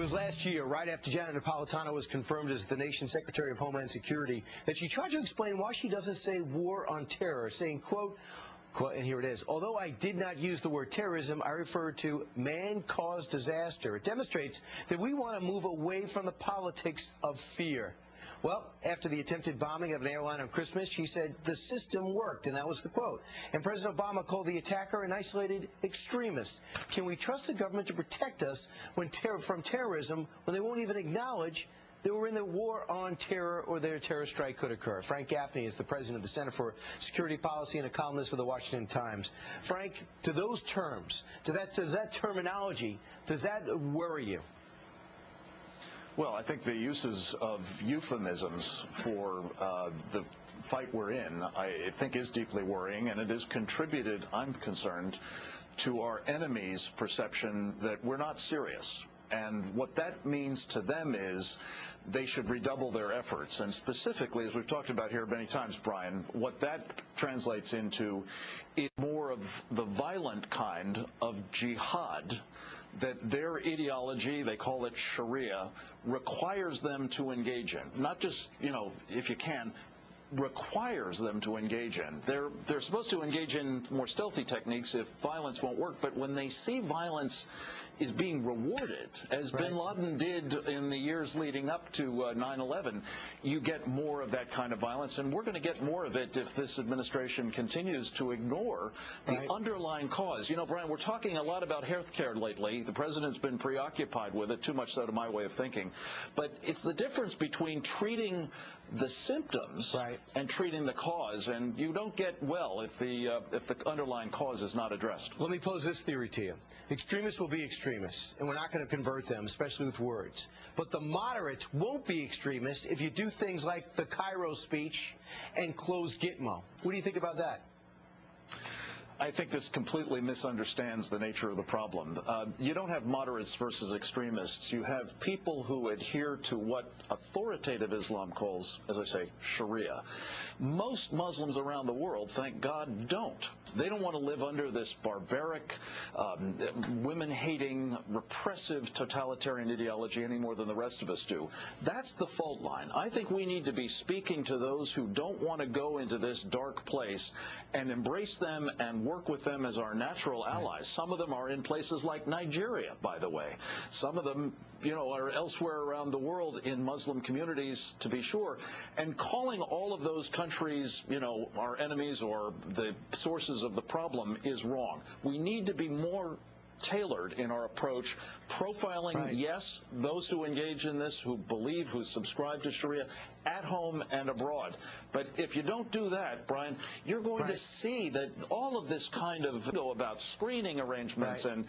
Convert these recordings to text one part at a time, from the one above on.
was last year, right after Janet Napolitano was confirmed as the nation's Secretary of Homeland Security, that she tried to explain why she doesn't say war on terror, saying, quote, and here it is, although I did not use the word terrorism, I referred to man-caused disaster. It demonstrates that we want to move away from the politics of fear. Well, after the attempted bombing of an airline on Christmas, she said the system worked, and that was the quote. And President Obama called the attacker an isolated extremist. Can we trust the government to protect us from terrorism when they won't even acknowledge that we're in the war on terror or their terror strike could occur? Frank Gaffney is the president of the Center for Security Policy and a columnist for the Washington Times. Frank, to those terms, to that terminology, does that worry you? Well, I think the uses of euphemisms for the fight we're in, I think, is deeply worrying, and it has contributed, I'm concerned, to our enemies' perception that we're not serious. And what that means to them is they should redouble their efforts. And specifically, as we've talked about here many times, Brian, what that translates into is more of the violent kind of jihad that their ideology, they call it Shariah, requires them to engage in. Not just, if you can, requires them to engage in. They're supposed to engage in more stealthy techniques if violence won't work, but when they see violence is being rewarded, as bin Laden did in the years leading up to 9/11, you get more of that kind of violence, and we're going to get more of it if this administration continues to ignore the underlying cause. Brian, we're talking a lot about health care lately. The president's been preoccupied with it, too much so to my way of thinking. But it's the difference between treating the symptoms and treating the cause, and you don't get well if the underlying cause is not addressed. Let me pose this theory to you. Extremists will be extremists, and we're not going to convert them, especially with words. But the moderates won't be extremists if you do things like the Cairo speech and close Gitmo. What do you think about that? I think this completely misunderstands the nature of the problem. You don't have moderates versus extremists. You have people who adhere to what authoritative Islam calls, as I say, Sharia. Most Muslims around the world, thank God, don't. They don't want to live under this barbaric, women-hating, repressive, totalitarian ideology any more than the rest of us do. That's the fault line. I think we need to be speaking to those who don't want to go into this dark place and embrace them and work with them as our natural allies. Some of them are in places like Nigeria, by the way. Some of them, are elsewhere around the world in Muslim communities, to be sure. And calling all of those countries, our enemies or the sources of the problem is wrong. We need to be more tailored in our approach, profiling, yes, those who engage in this, who believe, who subscribe to Sharia, at home and abroad. But if you don't do that, Brian, you're going to see that all of this kind of about screening arrangements and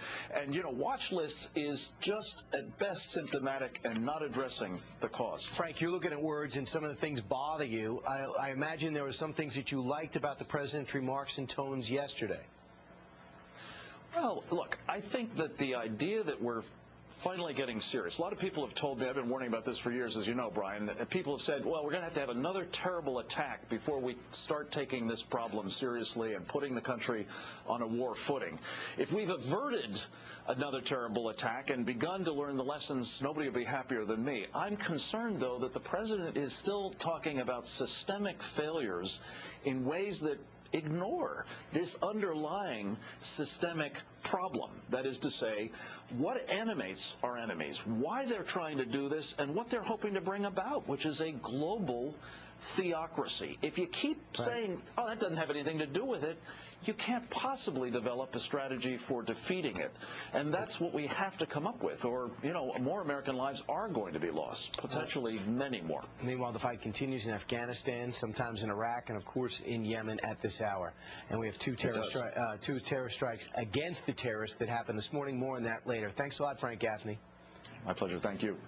watch lists is just at best symptomatic and not addressing the cause. Frank, you're looking at words and some of the things bother you. I imagine there were some things that you liked about the president's remarks and tones yesterday. Well, look, I think that the idea that we're finally getting serious. A lot of people have told me, I've been warning about this for years, as you know, Brian, people have said, well, we're going to have another terrible attack before we start taking this problem seriously and putting the country on a war footing. If we've averted another terrible attack and begun to learn the lessons, nobody will be happier than me. I'm concerned, though, that the president is still talking about systemic failures in ways that ignore this underlying systemic problem. That is to say, what animates our enemies, why they're trying to do this, and what they're hoping to bring about, which is a global theocracy. If you keep saying, oh, that doesn't have anything to do with it, you can't possibly develop a strategy for defeating it. And that's what we have to come up with, or, more American lives are going to be lost, potentially many more. Meanwhile, the fight continues in Afghanistan, sometimes in Iraq, and, of course, in Yemen at this hour. And we have two terror strikes against the terrorists that happened this morning. More on that later. Thanks a lot, Frank Gaffney. My pleasure. Thank you.